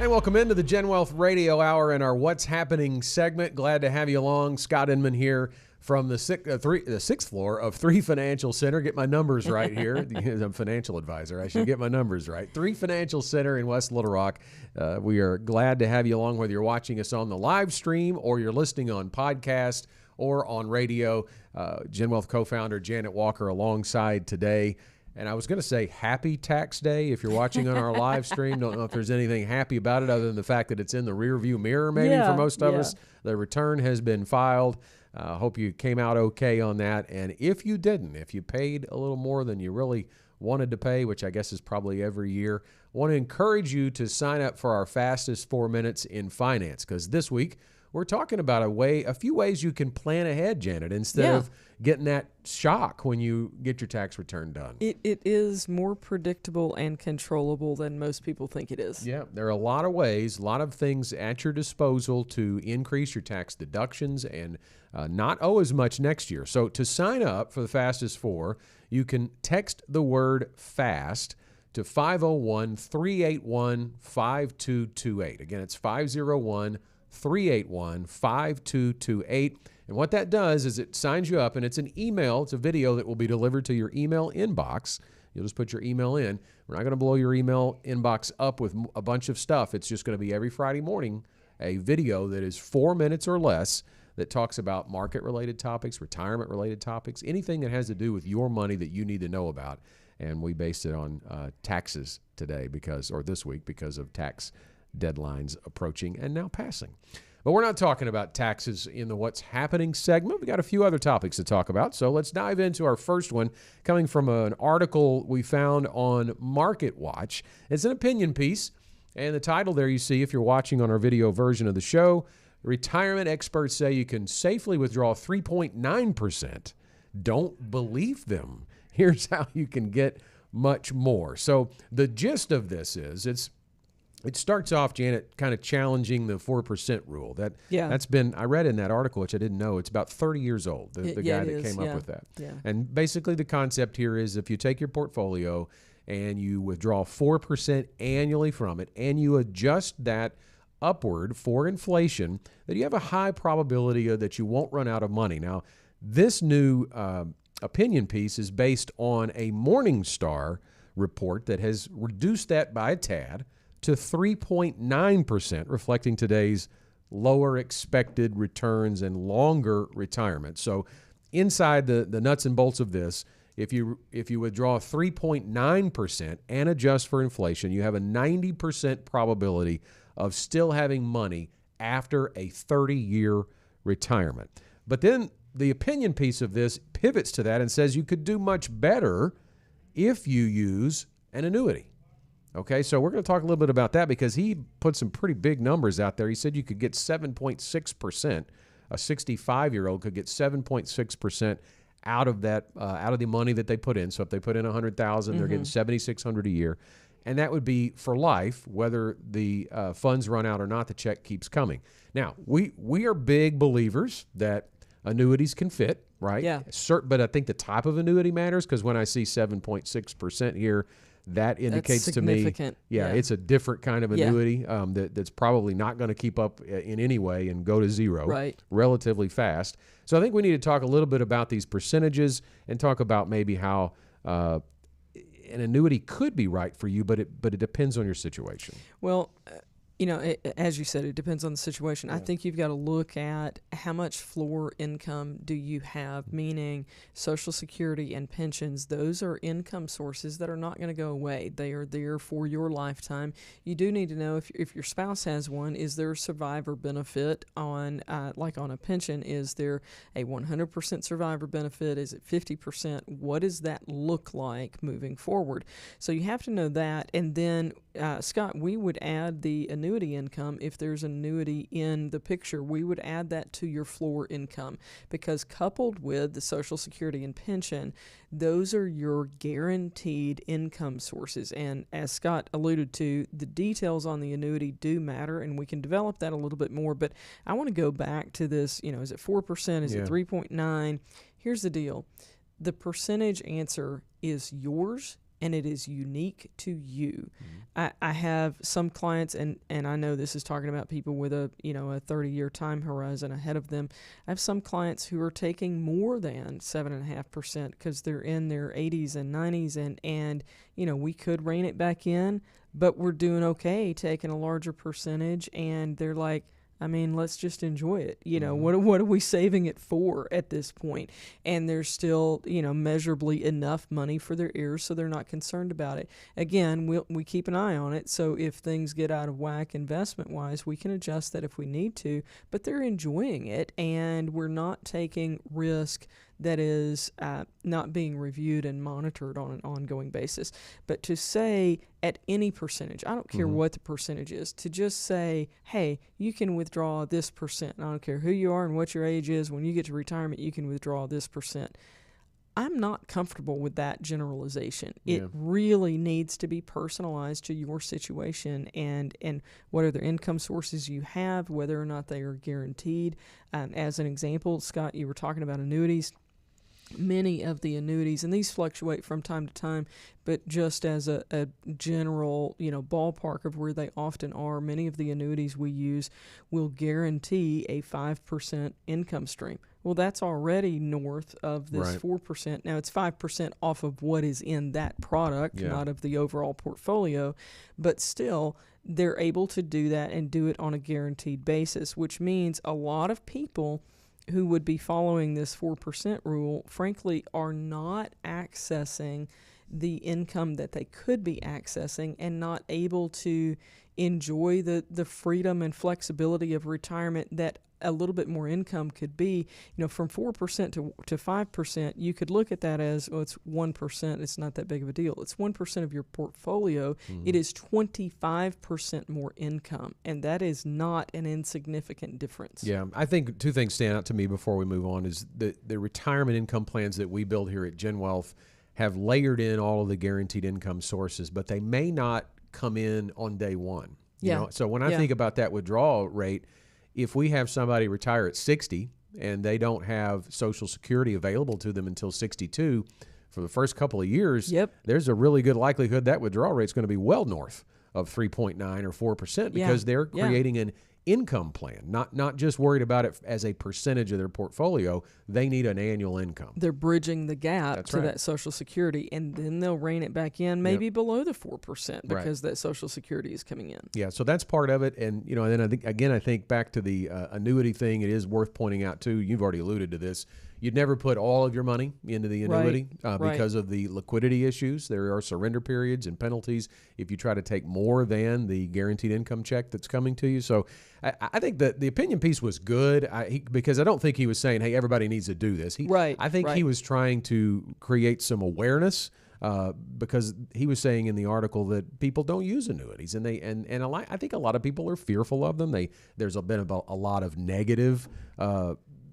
Hey, welcome into the GenWealth Radio Hour and our What's Happening segment. Glad to have you along. Scott Inman here from the sixth floor of 3 Financial Center. Get my numbers right here. I'm a financial advisor. I should get my numbers right. 3 Financial Center in West Little Rock. We are glad to have you along, whether you're watching us on the live stream or you're listening on podcast or on radio. GenWealth co-founder Janet Walker alongside today. And I was going to say happy tax day if you're watching on our live stream. Don't know if there's anything happy about it other than the fact that it's in the rear view mirror maybe for most of us. The return has been filed. Hope you came out okay on that. And if you didn't, if you paid a little more than you really wanted to pay, which I guess is probably every year, I want to encourage you to sign up for our fastest 4 minutes in finance, because this week we're talking about a few ways you can plan ahead, Janet, instead of getting that shock when you get your tax return done. It is more predictable and controllable than most people think it is. Yeah, there are a lot of ways, a lot of things at your disposal to increase your tax deductions and not owe as much next year. So to sign up for the fastest 4, you can text the word FAST to 501-381-5228. Again, it's 501-381-5228. And what that does is it signs you up, and it's an email. It's a video that will be delivered to your email inbox. You'll just put your email in. We're not going to blow your email inbox up with a bunch of stuff. It's just going to be every Friday morning a video that is 4 minutes or less that talks about market-related topics, retirement-related topics, anything that has to do with your money that you need to know about. And we based it on taxes today this week because of tax deadlines approaching and now passing. But we're not talking about taxes in the What's Happening segment. We got a few other topics to talk about. So let's dive into our first one, coming from an article we found on Market Watch. It's an opinion piece, and the title there you see if you're watching on our video version of the show, retirement experts say you can safely withdraw 3.9%. Don't believe them. Here's how you can get much more. So the gist of this is it starts off, Janet, kind of challenging the 4% rule. That's been, I read in that article, which I didn't know, it's about 30 years old, the guy that came up with that. Yeah. And basically the concept here is if you take your portfolio and you withdraw 4% annually from it and you adjust that upward for inflation, that you have a high probability that you won't run out of money. Now, this new opinion piece is based on a Morningstar report that has reduced that by a tad to 3.9%, reflecting today's lower expected returns and longer retirement. So inside the nuts and bolts of this, if you withdraw 3.9% and adjust for inflation, you have a 90% probability of still having money after a 30-year retirement. But then the opinion piece of this pivots to that and says you could do much better if you use an annuity. Okay, so we're going to talk a little bit about that because he put some pretty big numbers out there. He said you could get 7.6%. A 65-year-old could get 7.6% out of that, out of the money that they put in. So if they put in $100,000, they're getting $7,600 a year, and that would be for life, whether the funds run out or not. The check keeps coming. Now we are big believers that annuities can fit, right? Yeah. But I think the type of annuity matters because when I see 7.6% here, that indicates to me, it's a different kind of annuity that's probably not going to keep up in any way and go to zero relatively fast. So I think we need to talk a little bit about these percentages and talk about maybe how an annuity could be right for you, but it depends on your situation. Well, as you said, it depends on the situation. I think you've got to look at how much floor income do you have, meaning Social Security and pensions. Those are income sources that are not going to go away. They are there for your lifetime. You do need to know if your spouse has one, is there a survivor benefit on, like on a pension? Is there a 100% survivor benefit? Is it 50%? What does that look like moving forward? So you have to know that. And then, Scott, we would add the annuity income. If there's annuity in the picture, we would add that to your floor income, because coupled with the Social Security and pension, those are your guaranteed income sources. And as Scott alluded to, the details on the annuity do matter, and we can develop that a little bit more. But I want to go back to this, is it 4%? Is it 3.9? Here's the deal. The percentage answer is yours and it is unique to you. I have some clients, and I know this is talking about people with a 30-year time horizon ahead of them. I have some clients who are taking more than 7.5% because they're in their 80s and 90s, and we could rein it back in, but we're doing okay taking a larger percentage, and they're like, I mean, let's just enjoy it. What are we saving it for at this point? And there's still, measurably enough money for their ears, so they're not concerned about it. Again, we keep an eye on it, so if things get out of whack investment-wise, we can adjust that if we need to, but they're enjoying it, and we're not taking risk that is not being reviewed and monitored on an ongoing basis. But to say at any percentage, I don't care what the percentage is, to just say, hey, you can withdraw this percent. I don't care who you are and what your age is. When you get to retirement, you can withdraw this percent. I'm not comfortable with that generalization. It really needs to be personalized to your situation and what other income sources you have, whether or not they are guaranteed. As an example, Scott, you were talking about annuities. Many of the annuities, and these fluctuate from time to time, but just as a general, ballpark of where they often are, many of the annuities we use will guarantee a 5% income stream. Well, that's already north of this 4%. Now, it's 5% off of what is in that product, not of the overall portfolio, but still, they're able to do that and do it on a guaranteed basis, which means a lot of people who would be following this 4% rule, frankly, are not accessing the income that they could be accessing and not able to enjoy the freedom and flexibility of retirement that a little bit more income could be. From 4% to 5%, you could look at that as, well, it's 1%. It's not that big of a deal. It's 1% of your portfolio. It is 25% more income, and that is not an insignificant difference. Yeah, I think two things stand out to me before we move on is the retirement income plans that we build here at GenWealth have layered in all of the guaranteed income sources, but they may not come in on day one. So when I think about that withdrawal rate, if we have somebody retire at 60 and they don't have Social Security available to them until 62, for the first couple of years, there's a really good likelihood that withdrawal rate is going to be well north of 3.9 or 4% because they're creating an income plan, not just worried about it as a percentage of their portfolio. They need an annual income. They're bridging the gap to that Social Security, and then they'll rein it back in maybe below the 4% because that Social Security is coming in. Yeah, so that's part of it. And, and then I think back to the annuity thing, it is worth pointing out, too, you've already alluded to this, you'd never put all of your money into the annuity because of the liquidity issues. There are surrender periods and penalties if you try to take more than the guaranteed income check that's coming to you. So I think that the opinion piece was good because I don't think he was saying, hey, everybody needs to do this. I think he was trying to create some awareness because he was saying in the article that people don't use annuities, and I think a lot of people are fearful of them. There's been a lot of negative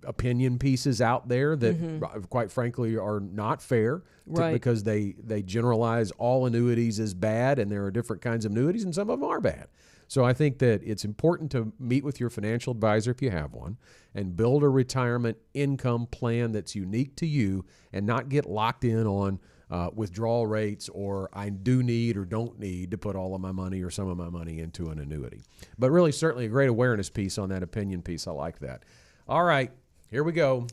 opinion pieces out there that quite frankly are not fair because they generalize all annuities as bad, and there are different kinds of annuities and some of them are bad. So I think that it's important to meet with your financial advisor if you have one and build a retirement income plan that's unique to you and not get locked in on withdrawal rates or I do need or don't need to put all of my money or some of my money into an annuity. But really, certainly a great awareness piece on that opinion piece. I like that. All right. Here we go.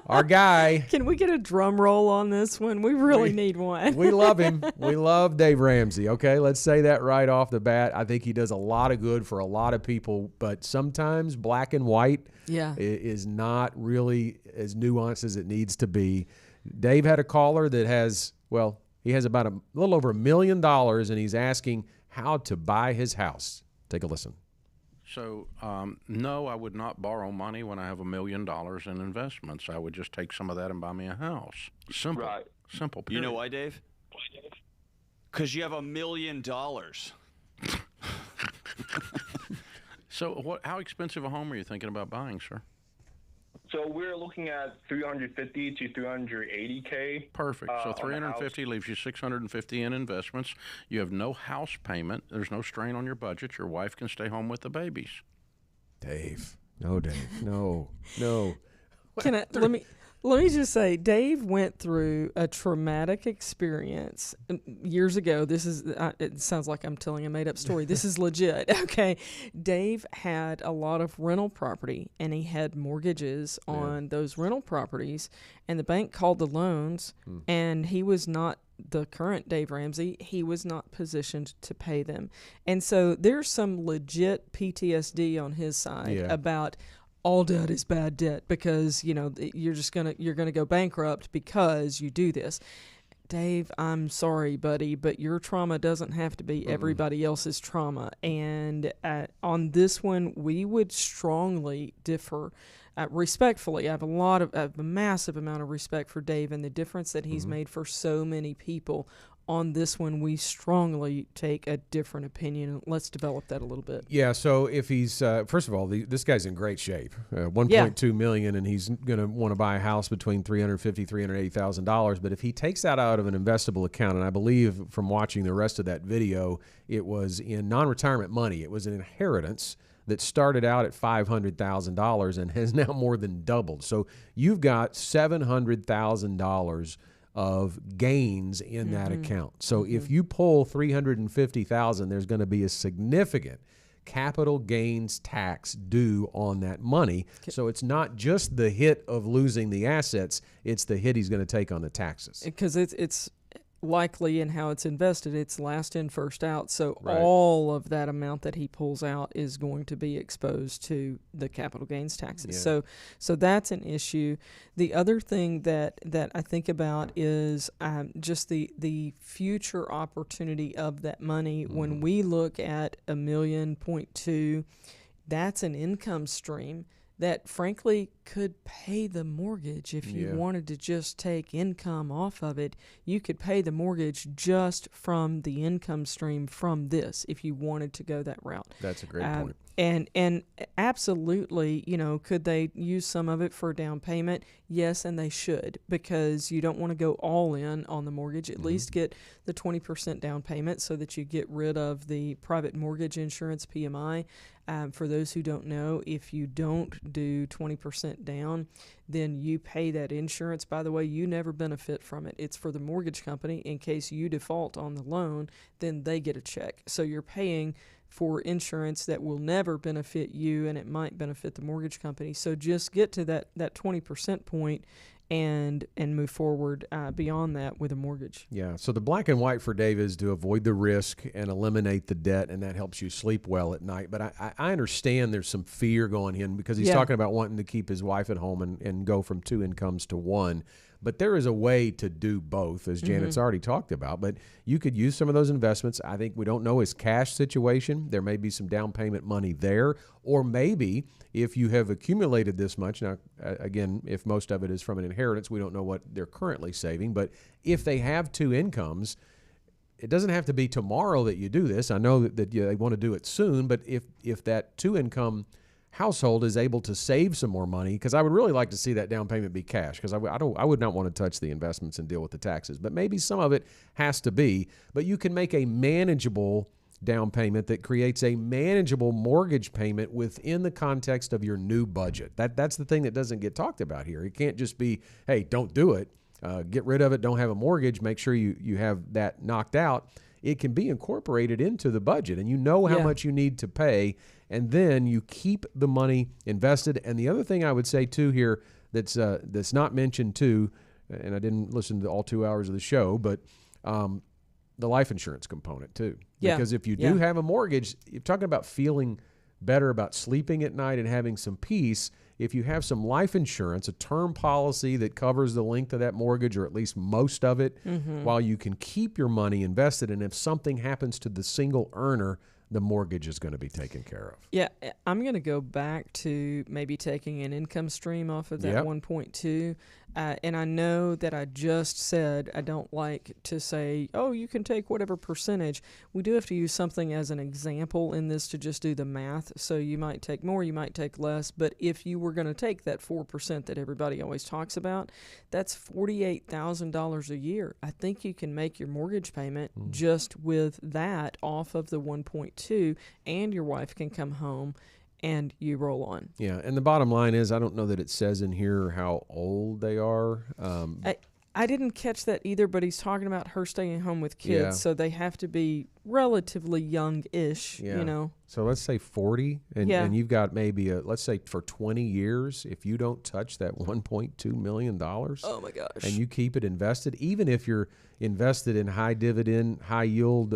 Our guy. Can we get a drum roll on this one? We really need one. We love him. We love Dave Ramsey. Okay, let's say that right off the bat. I think he does a lot of good for a lot of people, but sometimes black and white is not really as nuanced as it needs to be. Dave had a caller that has about a little over $1 million, and he's asking how to buy his house. Take a listen. So, no, I would not borrow money when I have $1 million in investments. I would just take some of that and buy me a house. Simple. Right. Simple. Period. You know why, Dave? Because you have $1 million. So, how expensive a home are you thinking about buying, sir? So we're looking at 350 to 380K. Perfect. So 350 leaves you 650 in investments. You have no house payment. There's no strain on your budget. Your wife can stay home with the babies. Dave. No, Dave. No. Let Let me just say, Dave went through a traumatic experience years ago. This is, it sounds like I'm telling a made-up story. This is legit, okay? Dave had a lot of rental property, and he had mortgages on those rental properties, and the bank called the loans, and he was not the current Dave Ramsey. He was not positioned to pay them. And so there's some legit PTSD on his side about all debt is bad debt because, you know, you're gonna go bankrupt because you do this. Dave, I'm sorry, buddy, but your trauma doesn't have to be everybody else's trauma. And on this one, we would strongly differ. Respectfully, I have a massive amount of respect for Dave and the difference that he's made for so many people. On this one, we strongly take a different opinion. Let's develop that a little bit. Yeah, so if he's, first of all, this guy's in great shape. $1.2 million, and he's going to want to buy a house between $350,000, $380,000. But if he takes that out of an investable account, and I believe from watching the rest of that video, it was in non-retirement money. It was an inheritance that started out at $500,000 and has now more than doubled. So you've got $700,000 of gains in that account. So if you pull $350,000, there's going to be a significant capital gains tax due on that money. So it's not just the hit of losing the assets, it's the hit he's going to take on the taxes. Because it's likely in how it's invested, it's last in, first out. So all of that amount that he pulls out is going to be exposed to the capital gains taxes. So that's an issue. The other thing that I think about is just the future opportunity of that money. When we look at $1.2 million, that's an income stream that frankly could pay the mortgage. If you wanted to just take income off of it, you could pay the mortgage just from the income stream from this if you wanted to go that route. That's a great point. And absolutely, you know, could they use some of it for a down payment? Yes, and they should, because you don't want to go all in on the mortgage. At least get the 20% down payment so that you get rid of the private mortgage insurance, PMI. For those who don't know, if you don't do 20% down, then you pay that insurance. By the way, you never benefit from it. It's for the mortgage company. In case you default on the loan, then they get a check. So you're paying for insurance that will never benefit you, and it might benefit the mortgage company. So just get to that 20% point and move forward beyond that with a mortgage. Yeah, so the black and white for Dave is to avoid the risk and eliminate the debt, and that helps you sleep well at night. But I understand there's some fear going in because he's talking about wanting to keep his wife at home and go from 2 incomes to 1. But there is a way to do both, as Janet's already talked about. But you could use some of those investments. I think we don't know his cash situation. There may be some down payment money there. Or maybe if you have accumulated this much, now, again, if most of it is from an inheritance, we don't know what they're currently saving. But if they have 2 incomes, it doesn't have to be tomorrow that you do this. I know that they want to do it soon. But if that 2-income household is able to save some more money, because I would really like to see that down payment be cash, because I would not want to touch the investments and deal with the taxes. But maybe some of it has to be. But you can make a manageable down payment that creates a manageable mortgage payment within the context of your new budget. That's the thing that doesn't get talked about here. It can't just be, hey, don't do it. Get rid of it. Don't have a mortgage. Make sure you have that knocked out. It can be incorporated into the budget, and you know how much you need to pay, and then you keep the money invested. And the other thing I would say too here that's not mentioned too, and I didn't listen to all 2 hours of the show, but the life insurance component too. Yeah. Because if you do have a mortgage, you're talking about feeling better about sleeping at night and having some peace. If you have some life insurance, a term policy that covers the length of that mortgage, or at least most of it, while you can keep your money invested, and if something happens to the single earner, the mortgage is going to be taken care of. Yeah, I'm going to go back to maybe taking an income stream off of that 1.2. And I know that I just said I don't like to say, oh, you can take whatever percentage. We do have to use something as an example in this to just do the math. So you might take more, you might take less. But if you were going to take that 4% that everybody always talks about, that's $48,000 a year. I think you can make your mortgage payment just with that off of the 1.2, and your wife can come home and you roll on. Yeah, and the bottom line is, I don't know that it says in here how old they are. I didn't catch that either, but he's talking about her staying home with kids, Yeah. so they have to be relatively young-ish, Yeah. you know. So let's say 40, and, Yeah. and you've got maybe, let's say for 20 years, if you don't touch that $1.2 million, Oh, my gosh. and you keep it invested, even if you're invested in high dividend, high yield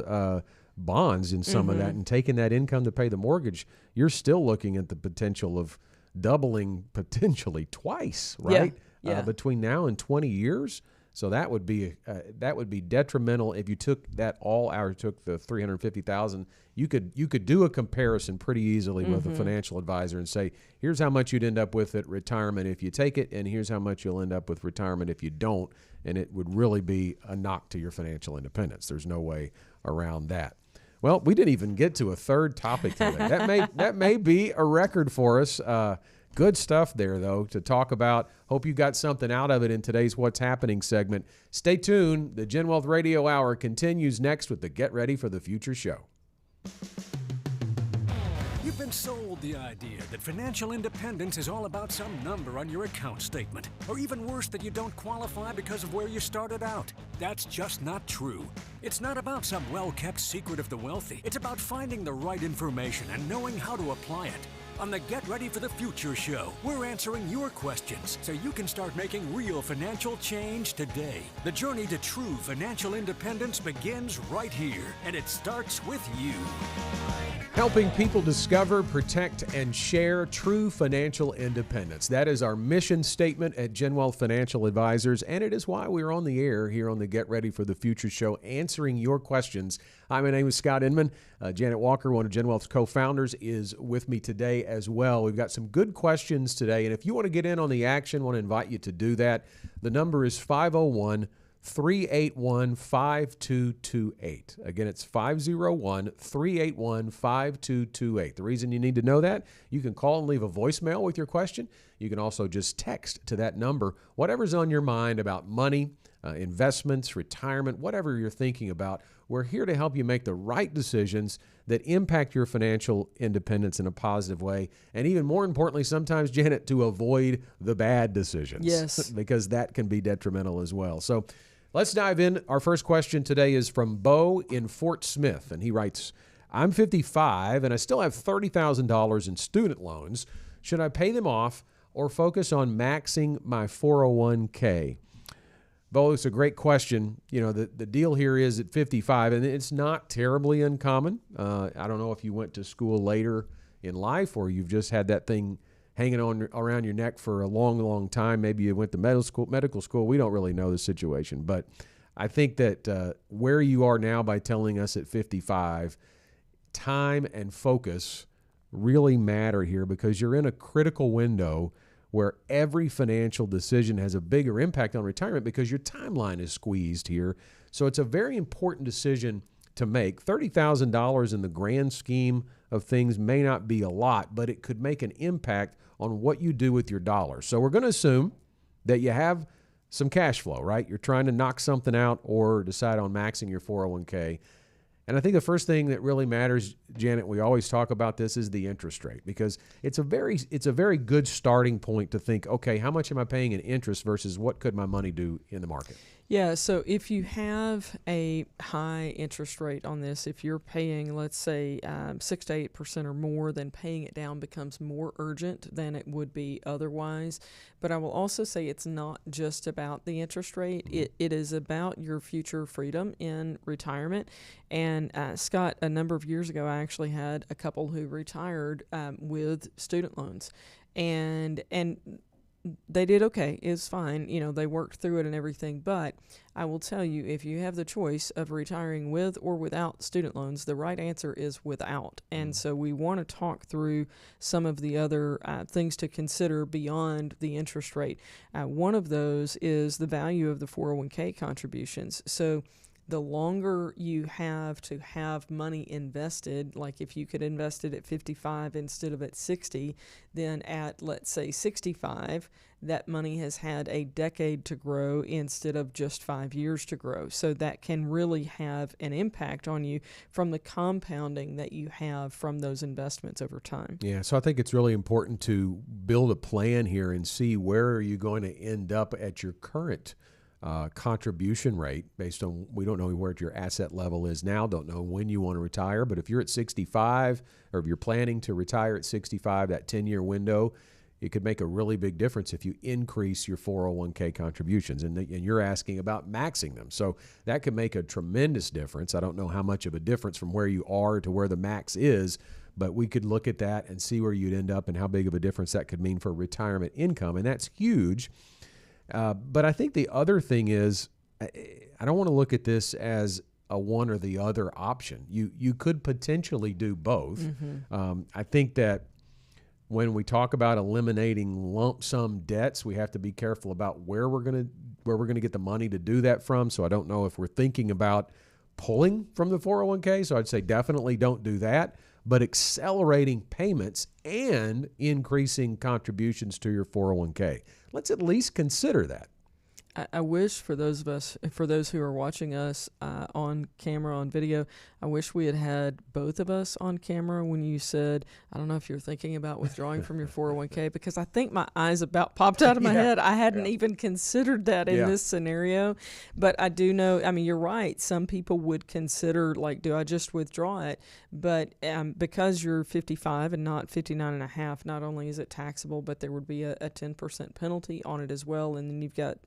bonds in some of that and taking that income to pay the mortgage, you're still looking at the potential of doubling potentially twice, right? Yeah. Between now and 20 years. So that would be detrimental if you took that all out, took the $350,000. You could do a comparison pretty easily with a financial advisor and say, here's how much you'd end up with at retirement if you take it, and here's how much you'll end up with retirement if you don't. And it would really be a knock to your financial independence. There's no way around that. Well, we didn't even get to a third topic today. That may be a record for us. Good stuff there, though, to talk about. Hope you got something out of it in today's What's Happening segment. Stay tuned. The GenWealth Radio Hour continues next with the Get Ready for the Future show. You've been sold the idea that financial independence is all about some number on your account statement, or even worse, that you don't qualify because of where you started out. That's just not true. It's not about some well-kept secret of the wealthy. It's about finding the right information and knowing how to apply it. On the Get Ready for the Future show, we're answering your questions so you can start making real financial change today. The journey to true financial independence begins right here, and it starts with you. Helping people discover, protect, and share true financial independence. That is our mission statement at GenWealth Financial Advisors, and it is why we're on the air here on the Get Ready for the Future show, answering your questions. Hi, my name is Scott Inman. Janet Walker, one of GenWealth's co-founders, is with me today as well. We've got some good questions today, and if you want to get in on the action, I want to invite you to do that. The number is 501-381-5228. Again, it's 501-381-5228. The reason you need to know that, you can call and leave a voicemail with your question. You can also just text to that number whatever's on your mind about money, investments, retirement, whatever you're thinking about. We're here to help you make the right decisions that impact your financial independence in a positive way. And even more importantly, sometimes, Janet, to avoid the bad decisions. Yes. Because that can be detrimental as well. So let's dive in. Our first question today is from Bo in Fort Smith. And he writes, I'm 55 and I still have $30,000 in student loans. Should I pay them off or focus on maxing my 401k? Bo, it's a great question. You know, the deal here is at 55, and it's not terribly uncommon. I don't know if you went to school later in life or you've just had that thing hanging on around your neck for a long, long time. Maybe you went to medical school. We don't really know the situation. But I think that where you are now by telling us at 55, time and focus really matter here because you're in a critical window where every financial decision has a bigger impact on retirement because your timeline is squeezed here. So it's a very important decision to make. $30,000 in the grand scheme of things may not be a lot, but it could make an impact on what you do with your dollars. So we're going to assume that you have some cash flow, right? You're trying to knock something out or decide on maxing your 401k. And I think the first thing that really matters, Janet, we always talk about this, is the interest rate, because it's a very good starting point to think, okay, how much am I paying in interest versus what could my money do in the market? Yeah, so if you have a high interest rate on this, if you're paying, let's say, 6 to 8% or more, then paying it down becomes more urgent than it would be otherwise. But I will also say it's not just about the interest rate. It is about your future freedom in retirement. And Scott, a number of years ago, I actually had a couple who retired with student loans. And they did okay. It was fine. You know, they worked through it and everything. But I will tell you, if you have the choice of retiring with or without student loans, the right answer is without. And so we want to talk through some of the other things to consider beyond the interest rate. One of those is the value of the 401k contributions. So the longer you have to have money invested, like if you could invest it at 55 instead of at 60, then at, let's say, 65, that money has had a decade to grow instead of just 5 years to grow. So that can really have an impact on you from the compounding that you have from those investments over time. Yeah, so I think it's really important to build a plan here and see where are you going to end up at your current contribution rate based on, we don't know where your asset level is now, don't know when you want to retire, but if you're at 65 or if you're planning to retire at 65, that 10-year window, it could make a really big difference if you increase your 401k contributions. And you're asking about maxing them. So that could make a tremendous difference. I don't know how much of a difference from where you are to where the max is, but we could look at that and see where you'd end up and how big of a difference that could mean for retirement income. And that's huge. But I think the other thing is, I don't want to look at this as a one or the other option. You could potentially do both. Mm-hmm. I think that when we talk about eliminating lump sum debts, we have to be careful about where we're going to get the money to do that from. So I don't know if we're thinking about pulling from the 401k. So I'd say definitely don't do that. But accelerating payments and increasing contributions to your 401k. Let's at least consider that. I wish for those who are watching us on camera, on video, I wish we had had both of us on camera when you said, I don't know if you're thinking about withdrawing from your 401k, because I think my eyes about popped out of my head. I hadn't even considered that in this scenario, but I do know, I mean, you're right. Some people would consider, like, do I just withdraw it? But because you're 55 and not 59 and a half, not only is it taxable, but there would be a 10% penalty on it as well. And then you've got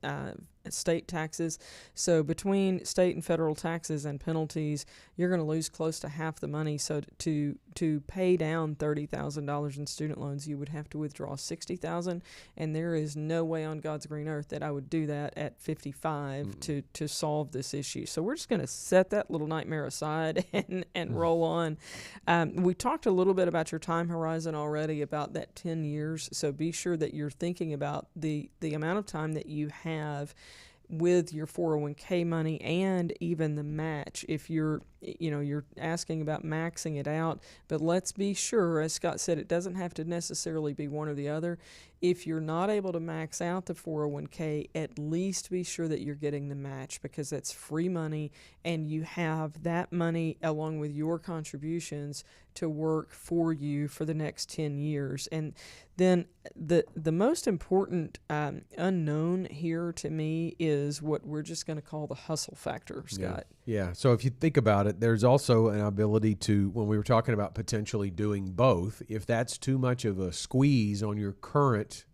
state taxes. So between state and federal taxes and penalties, you're going to lose close to half the money. So to pay down $30,000 in student loans, you would have to withdraw $60,000, and there is no way on God's green earth that I would do that at 55 to solve this issue. So we're just going to set that little nightmare aside and roll on. We talked a little bit about your time horizon already, about that 10 years. So be sure that you're thinking about the amount of time that you have with your 401k money and even the match. If you're asking about maxing it out, but let's be sure, as Scott said, it doesn't have to necessarily be one or the other. If you're not able to max out the 401k, at least be sure that you're getting the match, because that's free money and you have that money along with your contributions to work for you for the next 10 years. And then the most important unknown here to me is what we're just going to call the hustle factor, Scott. Yeah. So if you think about it, there's also an ability to, when we were talking about potentially doing both, if that's too much of a squeeze on your current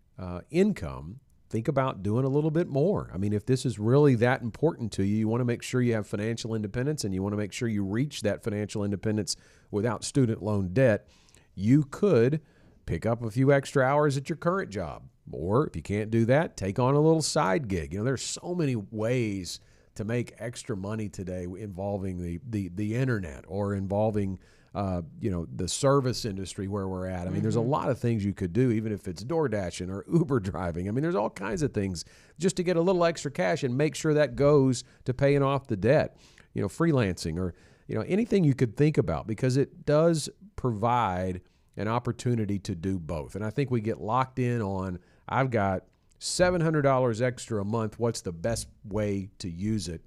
income, think about doing a little bit more. I mean, if this is really that important to you, you want to make sure you have financial independence and you want to make sure you reach that financial independence without student loan debt, you could pick up a few extra hours at your current job. Or if you can't do that, take on a little side gig. There's so many ways to make extra money today involving the internet or involving the service industry where we're at. I mean, there's a lot of things you could do, even if it's door dashing or Uber driving. I mean, there's all kinds of things just to get a little extra cash and make sure that goes to paying off the debt. Freelancing or anything you could think about, because it does provide an opportunity to do both. And I think we get locked in on, I've got $700 extra a month. What's the best way to use it?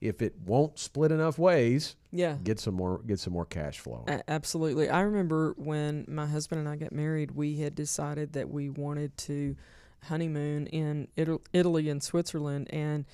If it won't split enough ways, get some more cash flow. Absolutely. I remember when my husband and I got married, we had decided that we wanted to honeymoon in Italy and Switzerland, and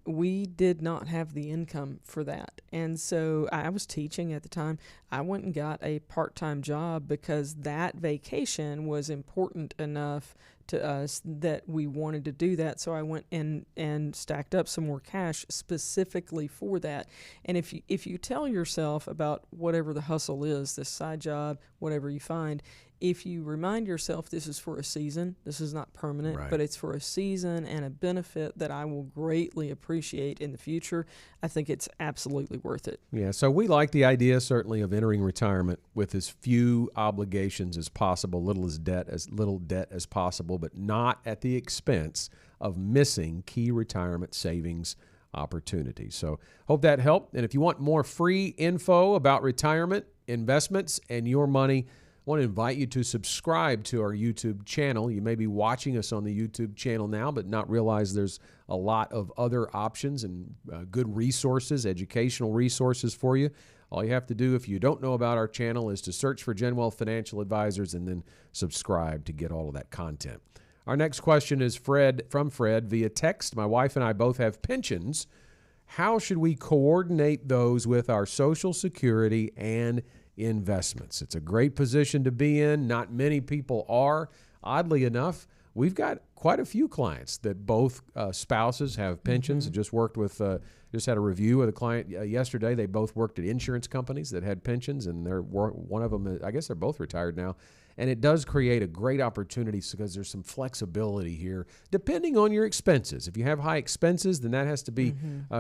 we did not have the income for that. And so I was teaching at the time. I went and got a part-time job because that vacation was important enough to us that we wanted to do that. So I went and stacked up some more cash specifically for that. And if you tell yourself about whatever the hustle is, this side job, whatever you find, if you remind yourself this is for a season, this is not permanent, but it's for a season and a benefit that I will greatly appreciate in the future, I think it's absolutely worth it. Yeah, so we like the idea certainly of entering retirement with as few obligations as possible, little debt as possible, but not at the expense of missing key retirement savings opportunity. So hope that helped. And if you want more free info about retirement, investments, and your money, I want to invite you to subscribe to our YouTube channel. You may be watching us on the YouTube channel now, but not realize there's a lot of other options and good resources, educational resources for you. All you have to do if you don't know about our channel is to search for GenWealth Financial Advisors and then subscribe to get all of that content. Our next question is from Fred via text. My wife and I both have pensions. How should we coordinate those with our Social Security and investments? It's a great position to be in. Not many people are. Oddly enough, we've got quite a few clients that both spouses have pensions. Just had a review with a client yesterday. They both worked at insurance companies that had pensions, and one of them, I guess they're both retired now. And it does create a great opportunity because there's some flexibility here, depending on your expenses. If you have high expenses, then that has to be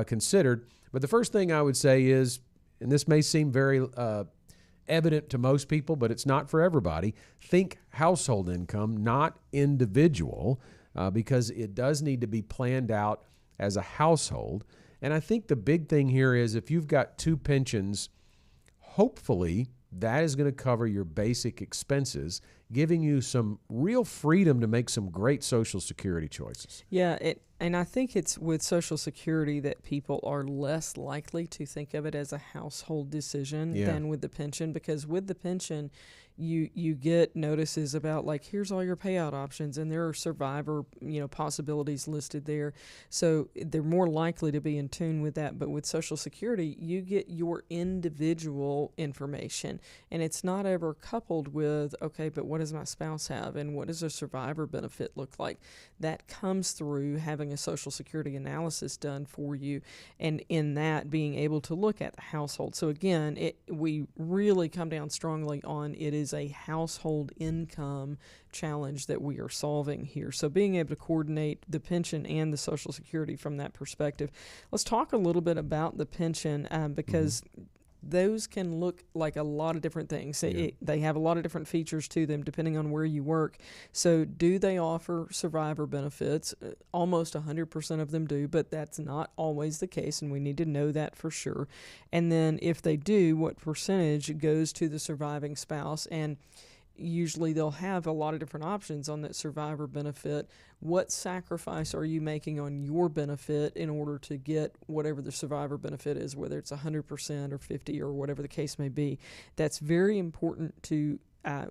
considered. But the first thing I would say is, and this may seem very evident to most people, but it's not for everybody, think household income, not individual, because it does need to be planned out as a household. And I think the big thing here is if you've got two pensions, hopefully that is going to cover your basic expenses, giving you some real freedom to make some great Social Security choices. Yeah, and I think it's with Social Security that people are less likely to think of it as a household decision than with the pension, because with the pension, you get notices about, like, here's all your payout options, and there are survivor possibilities listed there, so they're more likely to be in tune with that. But with Social Security, you get your individual information, and it's not ever coupled with, okay, but what does my spouse have, and what does a survivor benefit look like? That comes through having a Social Security analysis done for you, and in that being able to look at the household. So again, we really come down strongly on it is a household income challenge that we are solving here. So being able to coordinate the pension and the Social Security from that perspective. Let's talk a little bit about the pension because those can look like a lot of different things. They have a lot of different features to them depending on where you work. So do they offer survivor benefits? Almost 100% of them do, but that's not always the case, and we need to know that for sure. And then if they do, what percentage goes to the surviving spouse? And usually they'll have a lot of different options on that survivor benefit. What sacrifice are you making on your benefit in order to get whatever the survivor benefit is, whether it's 100% or 50% or whatever the case may be? That's very important to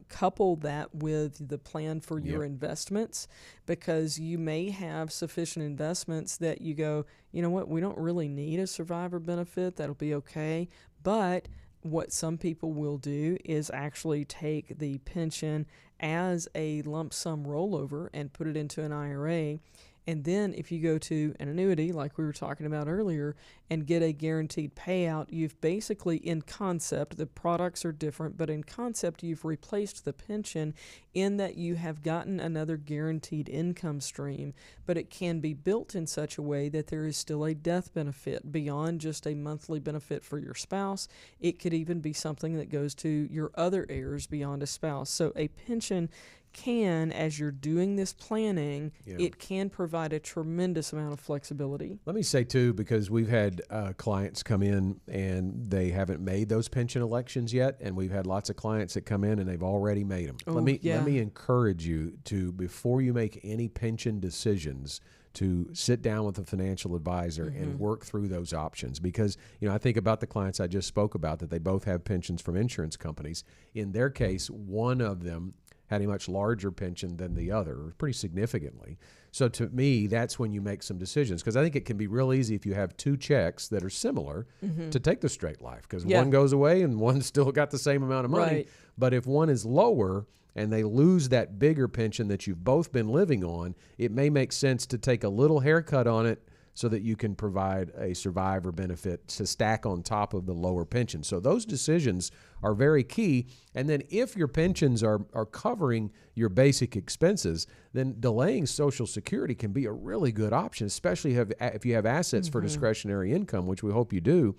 couple that with the plan for your investments, because you may have sufficient investments that you go, you know what, we don't really need a survivor benefit. That'll be okay. But what some people will do is actually take the pension as a lump sum rollover and put it into an IRA. And then if you go to an annuity, like we were talking about earlier, and get a guaranteed payout, you've basically, in concept, the products are different, but in concept, you've replaced the pension in that you have gotten another guaranteed income stream, but it can be built in such a way that there is still a death benefit beyond just a monthly benefit for your spouse. It could even be something that goes to your other heirs beyond a spouse. So a pension can, as you're doing this planning, it can provide a tremendous amount of flexibility. Let me say, too, because we've had clients come in and they haven't made those pension elections yet, and we've had lots of clients that come in and they've already made them. Let me encourage you to, before you make any pension decisions, to sit down with a financial advisor and work through those options. Because, I think about the clients I just spoke about, that they both have pensions from insurance companies. In their case, one of them had a much larger pension than the other, pretty significantly. So to me, that's when you make some decisions, because I think it can be real easy if you have two checks that are similar to take the straight life, because one goes away and one's still got the same amount of money. Right. But if one is lower and they lose that bigger pension that you've both been living on, it may make sense to take a little haircut on it so that you can provide a survivor benefit to stack on top of the lower pension. So those decisions are very key. And then if your pensions are covering your basic expenses, then delaying Social Security can be a really good option, especially if you have assets for discretionary income, which we hope you do.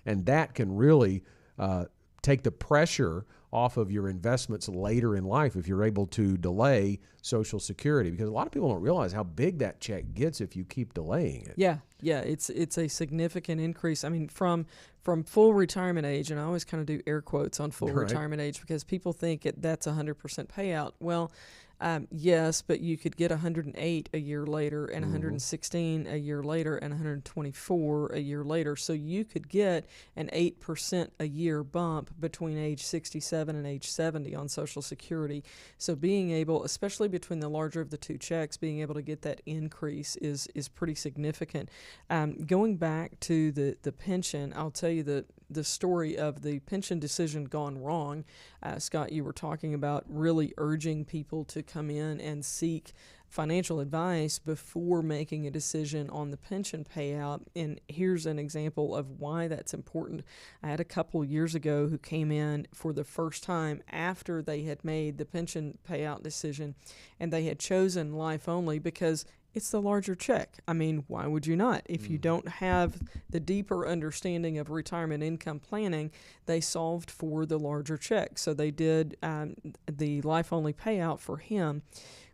And that can really take the pressure off of your investments later in life if you're able to delay Social Security, because a lot of people don't realize how big that check gets if you keep delaying it. Yeah, it's a significant increase. I mean, from full retirement age, and I always kind of do air quotes on full retirement age because people think that's 100% payout. Well, yes, but you could get 108 a year later, and 116 a year later, and 124 a year later. So you could get an 8% a year bump between age 67 and age 70 on Social Security. So being able, especially between the larger of the two checks, being able to get that increase is pretty significant. Going back to the pension, I'll tell you the story of the pension decision gone wrong. Scott, you were talking about really urging people to come in and seek financial advice before making a decision on the pension payout. And here's an example of why that's important. I had a couple years ago who came in for the first time after they had made the pension payout decision, and they had chosen life only because it's the larger check. I mean, why would you not? If you don't have the deeper understanding of retirement income planning, they solved for the larger check. So they did the life-only payout for him.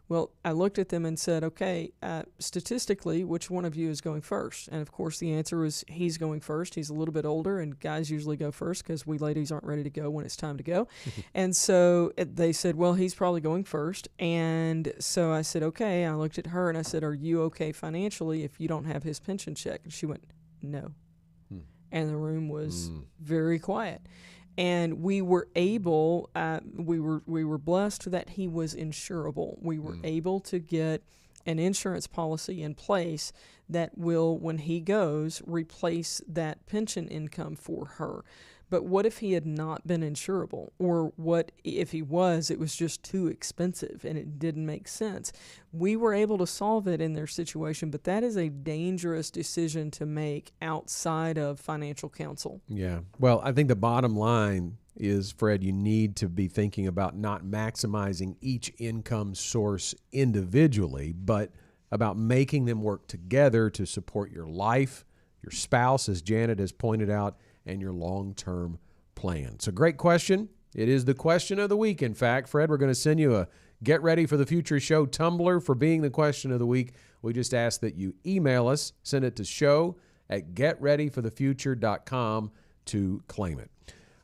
Well, I looked at them and said, okay, statistically, which one of you is going first? And, of course, the answer was he's going first. He's a little bit older, and guys usually go first because we ladies aren't ready to go when it's time to go. And so they said, well, he's probably going first. And so I said, okay. I looked at her and I said, are you okay financially if you don't have his pension check? And she went, no. And the room was very quiet. And we were able, we were blessed that he was insurable. We were able to get an insurance policy in place that will, when he goes, replace that pension income for her. But what if he had not been insurable? Or what if he was, it was just too expensive and it didn't make sense? We were able to solve it in their situation, but that is a dangerous decision to make outside of financial counsel. Yeah. Well, I think the bottom line is, Fred, you need to be thinking about not maximizing each income source individually, but about making them work together to support your life, your spouse, as Janet has pointed out, and your long-term plan. It's a great question. It is the question of the week, in fact. Fred, we're going to send you a Get Ready for the Future Show tumbler for being the question of the week. We just ask that you email us, send it to show@getreadyforthefuture.com to claim it.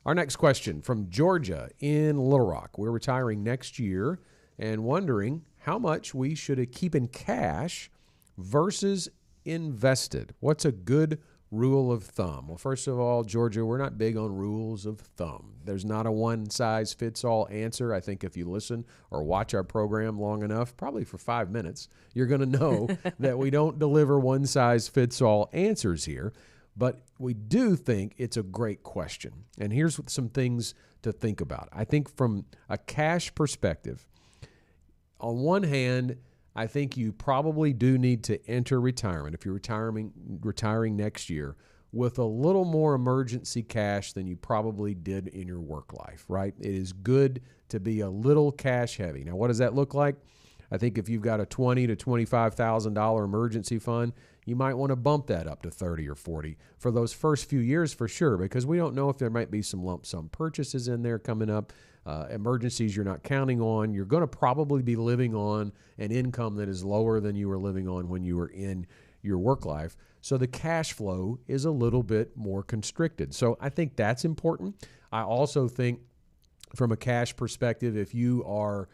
Our next question from Georgia in Little Rock. We're retiring next year and wondering how much we should keep in cash versus invested. What's a good rule of thumb? Well, first of all, Georgia, we're not big on rules of thumb. There's not a one-size-fits-all answer. I think if you listen or watch our program long enough, probably for 5 minutes, you're going to know that we don't deliver one-size-fits-all answers here. But we do think it's a great question. And here's some things to think about. I think from a cash perspective, on one hand, I think you probably do need to enter retirement, if you're retiring next year, with a little more emergency cash than you probably did in your work life, right? It is good to be a little cash heavy. Now, what does that look like? I think if you've got a $20,000 to $25,000 emergency fund, you might want to bump that up to 30 or 40 for those first few years for sure, because we don't know if there might be some lump sum purchases in there coming up. Emergencies you're not counting on. You're going to probably be living on an income that is lower than you were living on when you were in your work life. So the cash flow is a little bit more constricted. So I think that's important. I also think from a cash perspective, if you are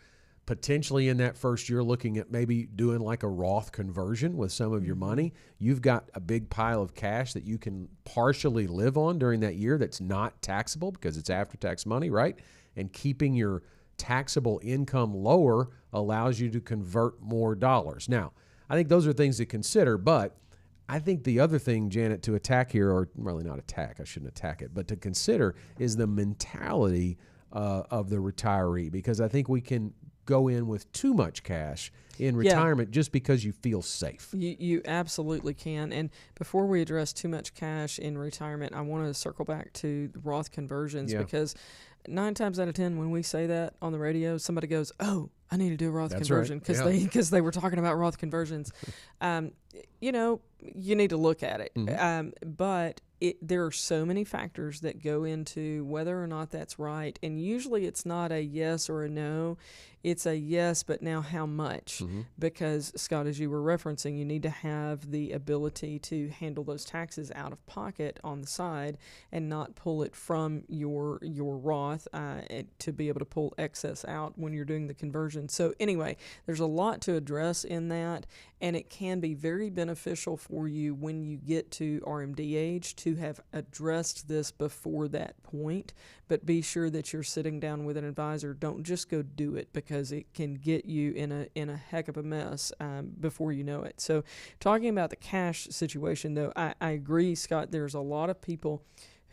potentially in that first year looking at maybe doing like a Roth conversion with some of your money, you've got a big pile of cash that you can partially live on during that year that's not taxable because it's after-tax money, right? And keeping your taxable income lower allows you to convert more dollars. Now, I think those are things to consider, but I think the other thing, Janet, to attack here, or really not attack, I shouldn't attack it, but to consider is the mentality of the retiree, because I think we can go in with too much cash in retirement just because you feel safe. You absolutely can. And before we address too much cash in retirement, I want to circle back to the Roth conversions because 9 times out of 10 when we say that on the radio, somebody goes, oh, I need to do a Roth That's conversion right. Yeah. because they were talking about Roth conversions. You know, you need to look at it. But there are so many factors that go into whether or not that's right. And usually it's not a yes or a no. It's a yes, but now how much? Because, Scott, as you were referencing, you need to have the ability to handle those taxes out of pocket on the side and not pull it from your Roth to be able to pull excess out when you're doing the conversion. So anyway, there's a lot to address in that, and it can be very beneficial for you when you get to RMD age to have addressed this before that point. But be sure that you're sitting down with an advisor. Don't just go do it, because it can get you in a heck of a mess before you know it. So talking about the cash situation, though, I agree, Scott, there's a lot of people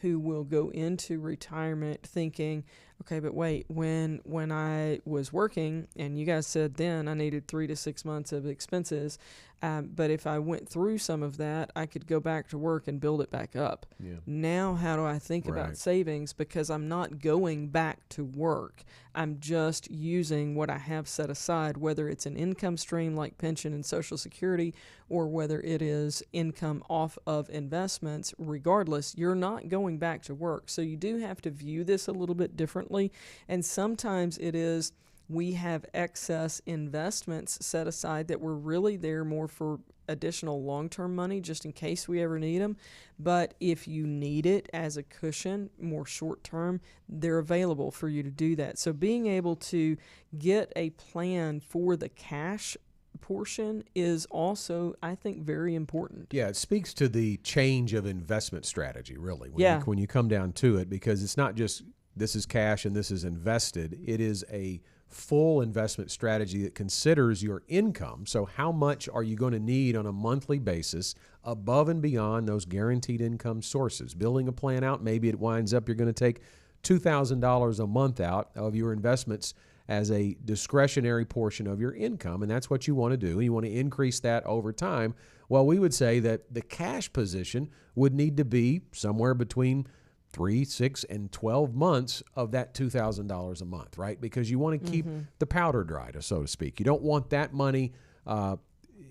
who will go into retirement thinking, okay, but wait, when I was working, and you guys said then I needed 3 to 6 months of expenses, but if I went through some of that, I could go back to work and build it back up. Yeah. Now, how do I think about savings? Because I'm not going back to work. I'm just using what I have set aside, whether it's an income stream like pension and Social Security, or whether it is income off of investments. Regardless, you're not going back to work. So you do have to view this a little bit differently. And sometimes it is, we have excess investments set aside that were really there more for additional long-term money just in case we ever need them. But if you need it as a cushion, more short-term, they're available for you to do that. So being able to get a plan for the cash portion is also, I think, very important. Yeah, it speaks to the change of investment strategy, really, when you come down to it, because it's not just this is cash and this is invested. It is a full investment strategy that considers your income. So how much are you going to need on a monthly basis above and beyond those guaranteed income sources? Building a plan out, maybe it winds up you're going to take $2,000 a month out of your investments as a discretionary portion of your income, and that's what you want to do. You want to increase that over time. Well, we would say that the cash position would need to be somewhere between 3, 6, and 12 months of that $2,000 a month, right? Because you want to keep the powder dry, so to speak. You don't want that money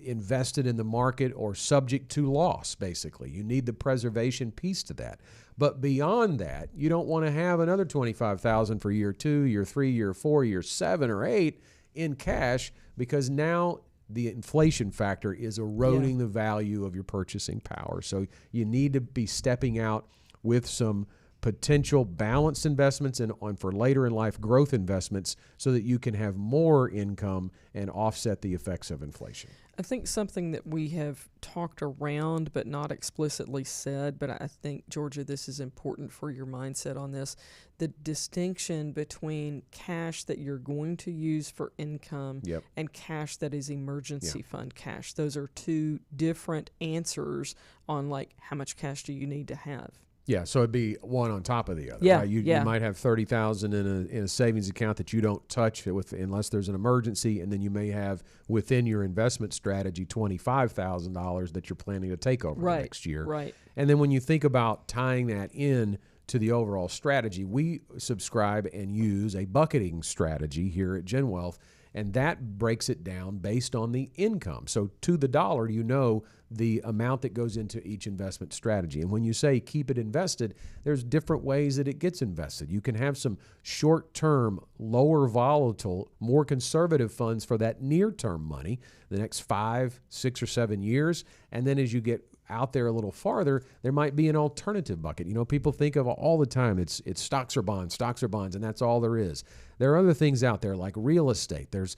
invested in the market or subject to loss, basically. You need the preservation piece to that. But beyond that, you don't want to have another $25,000 for year 2, year 3, year 4, year 7, or 8 in cash, because now the inflation factor is eroding the value of your purchasing power. So you need to be stepping out with some potential balanced investments and for later in life growth investments so that you can have more income and offset the effects of inflation. I think something that we have talked around but not explicitly said, but I think, Georgia, this is important for your mindset on this, the distinction between cash that you're going to use for income and cash that is emergency fund cash. Those are two different answers on, like, how much cash do you need to have. Yeah, so it'd be one on top of the other. Yeah, right? You might have $30,000 in a savings account that you don't touch unless there's an emergency, and then you may have within your investment strategy $25,000 that you're planning to take over the next year. Right. And then when you think about tying that in to the overall strategy, we subscribe and use a bucketing strategy here at GenWealth, and that breaks it down based on the income. So to the dollar, you know the amount that goes into each investment strategy. And when you say keep it invested, there's different ways that it gets invested. You can have some short-term, lower volatile, more conservative funds for that near-term money, the next 5, 6, or 7 years. And then as you get out there a little farther, there might be an alternative bucket. You know, people think of all the time, it's stocks or bonds, and that's all there is. There are other things out there like real estate. There's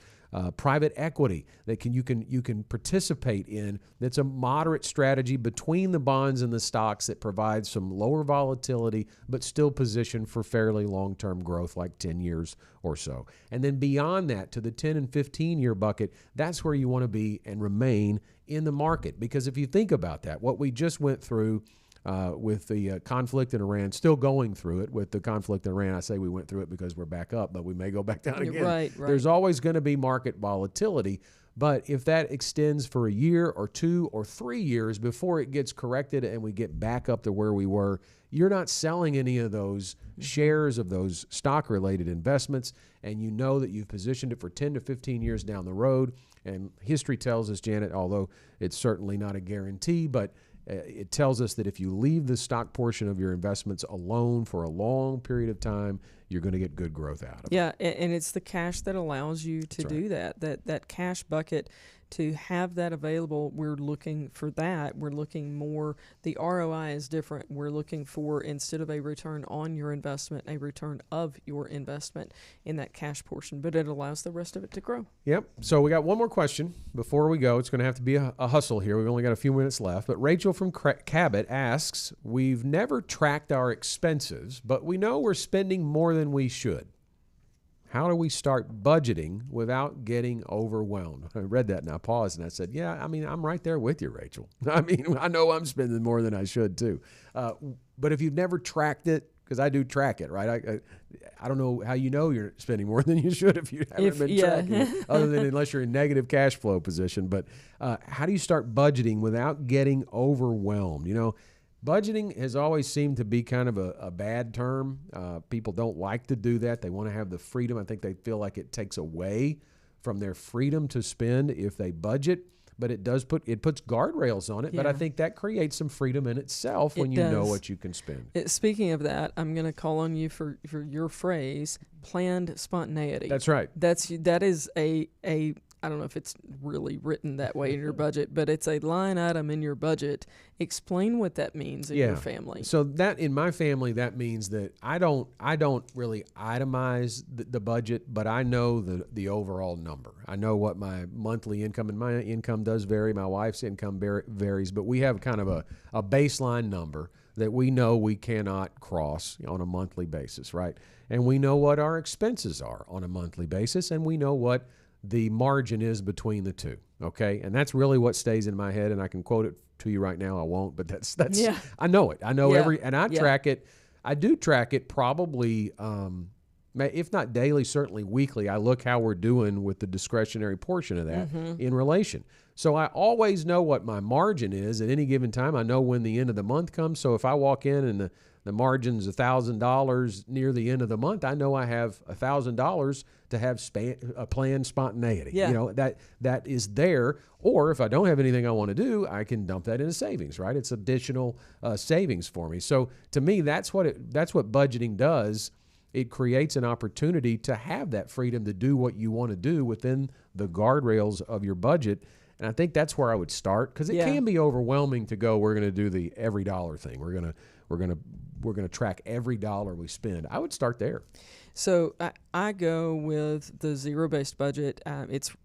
private equity that you can participate in. That's a moderate strategy between the bonds and the stocks that provides some lower volatility, but still positioned for fairly long-term growth, like 10 years or so. And then beyond that, to the 10 and 15-year bucket, that's where you want to be and remain in the market. Because if you think about that, what we just went through with the conflict in Iran, still going through it with the conflict in Iran. I say we went through it because we're back up, but we may go back down again. Right. There's always going to be market volatility, But if that extends for a year or 2 or 3 years before it gets corrected and we get back up to where we were, you're not selling any of those shares of those stock-related investments, and you know that you've positioned it for 10 to 15 years down the road. And history tells us, Janet, although it's certainly not a guarantee, but it tells us that if you leave the stock portion of your investments alone for a long period of time, you're going to get good growth out of it. Yeah, and it's the cash that allows you to do that. That cash bucket, to have that available, we're looking for that. We're looking more, the ROI is different. We're looking for, instead of a return on your investment, a return of your investment in that cash portion, but it allows the rest of it to grow. Yep. So we got one more question before we go. It's going to have to be a hustle here. We've only got a few minutes left. But Rachel from Cabot asks, we've never tracked our expenses, but we know we're spending more than we should. How do we start budgeting without getting overwhelmed? I read that and I paused and I said, yeah, I mean, I'm right there with you, Rachel. I mean, I know I'm spending more than I should too. But if you've never tracked it, because I do track it, right? I don't know how you know you're spending more than you should if you haven't been tracking it, other than unless you're in negative cash flow position. But how do you start budgeting without getting overwhelmed? You know, budgeting has always seemed to be kind of a bad term. People don't like to do that. They want to have the freedom. I think they feel like it takes away from their freedom to spend if they budget. But it puts guardrails on it. Yeah. But I think that creates some freedom in itself when you know what you can spend. Speaking of that, I'm going to call on you for your phrase, planned spontaneity. That's right. That is a I don't know if it's really written that way in your budget, but it's a line item in your budget. Explain what that means in your family. So that in my family, that means that I don't really itemize the budget, but I know the overall number. I know what my monthly income, and my income does vary. My wife's income varies, but we have kind of a baseline number that we know we cannot cross on a monthly basis, right? And we know what our expenses are on a monthly basis, and we know what the margin is between the two, okay? And that's really what stays in my head, and I can quote it to you right now. I won't, but that's I know it. I know and I track it. I do track it probably, if not daily, certainly weekly. I look how we're doing with the discretionary portion of that in relation. So I always know what my margin is at any given time. I know when the end of the month comes. So if I walk in and the margin's $1,000 near the end of the month, I know I have $1,000 to have a planned spontaneity. Yeah. You know, that is there. Or if I don't have anything I want to do, I can dump that into savings, right? It's additional savings for me. So to me, that's what budgeting does. It creates an opportunity to have that freedom to do what you want to do within the guardrails of your budget. And I think that's where I would start, because it can be overwhelming to go, we're going to do the every dollar thing. We're going to track every dollar we spend. I would start there. So I go with the zero-based budget.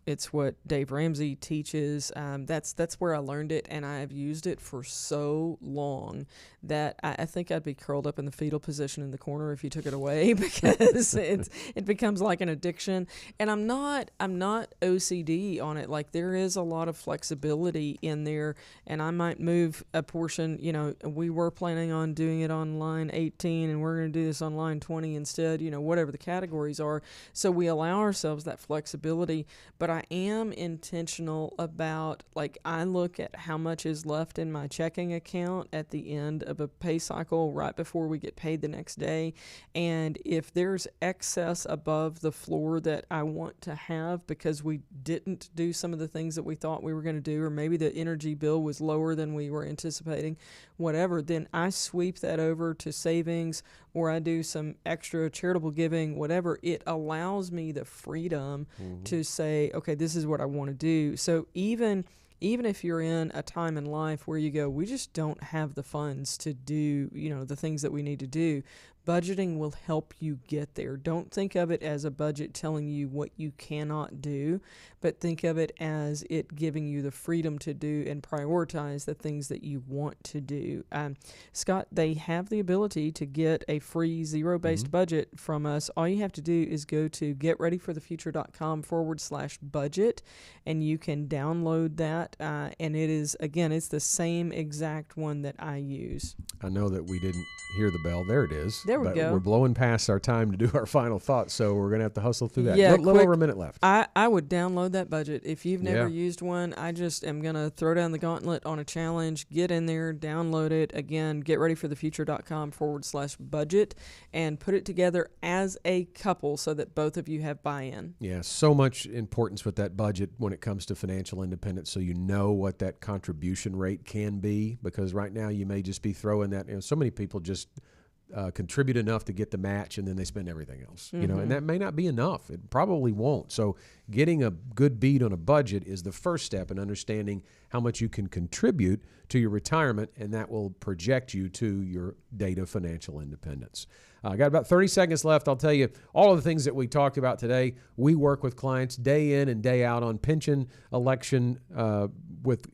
It's what Dave Ramsey teaches. That's where I learned it, and I have used it for so long that I think I'd be curled up in the fetal position in the corner if you took it away, because it becomes like an addiction. And I'm not OCD on it. Like, there is a lot of flexibility in there, and I might move a portion. You know, we were planning on doing it on line 18, and we're going to do this on line 20 instead. You know, whatever the categories are. So we allow ourselves that flexibility, but I am intentional about, like, I look at how much is left in my checking account at the end of a pay cycle right before we get paid the next day. And if there's excess above the floor that I want to have because we didn't do some of the things that we thought we were going to do, or maybe the energy bill was lower than we were anticipating, whatever, then I sweep that over to savings, or I do some extra charitable giving, whatever. It allows me the freedom to say, okay, this is what I want to do. So even if you're in a time in life where you go, we just don't have the funds to do, you know, the things that we need to do, budgeting will help you get there. Don't think of it as a budget telling you what you cannot do, but think of it as it giving you the freedom to do and prioritize the things that you want to do. Scott, they have the ability to get a free zero-based budget from us. All you have to do is go to getreadyforthefuture.com/budget, and you can download that. And it is, again, it's the same exact one that I use. I know that we didn't hear the bell. There it is. There There we but go. we're blowing past our time to do our final thoughts, so we're going to have to hustle through that. Yeah, Little quick. over a minute left. I would download that budget. If you've never Yeah. used one, I just am going to throw down the gauntlet on a challenge. Get in there, download it. Again, getreadyforthefuture.com/budget and put it together as a couple so that both of you have buy-in. Yeah, so much importance with that budget when it comes to financial independence, so you know what that contribution rate can be, because right now you may just be throwing that. So many people just contribute enough to get the match, and then they spend everything else. And that may not be enough. It probably won't. So getting a good beat on a budget is the first step in understanding how much you can contribute to your retirement, and that will project you to your date of financial independence. I got about 30 seconds left. I'll tell you all of the things that we talked about today. We work with clients day in and day out on pension election,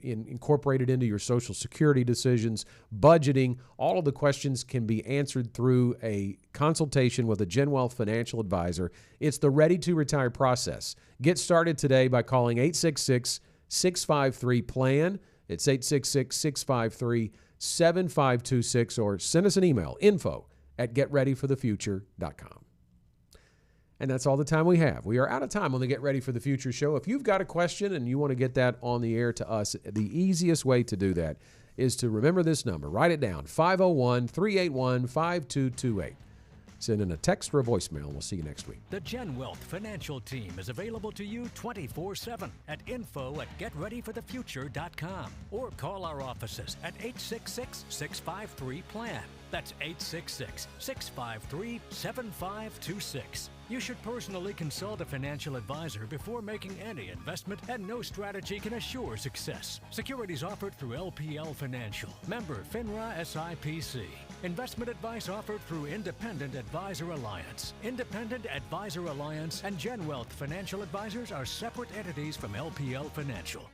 incorporated into your Social Security decisions, budgeting. All of the questions can be answered through a consultation with a GenWealth financial advisor. It's the Ready to Retire process. Get started today by calling 866-653-PLAN. It's 866-653-7526, or send us an email, info@getreadyforthefuture.com. And that's all the time we have. We are out of time on the Get Ready for the Future show. If you've got a question and you want to get that on the air to us, the easiest way to do that is to remember this number. Write it down, 501-381-5228. Send in a text or a voicemail, and we'll see you next week. The GenWealth financial team is available to you 24/7 at info@getreadyforthefuture.com, or call our offices at 866-653-PLAN. That's 866-653-7526. You should personally consult a financial advisor before making any investment, and no strategy can assure success. Securities offered through LPL Financial, member FINRA SIPC. Investment advice offered through Independent Advisor Alliance. Independent Advisor Alliance and GenWealth Financial Advisors are separate entities from LPL Financial.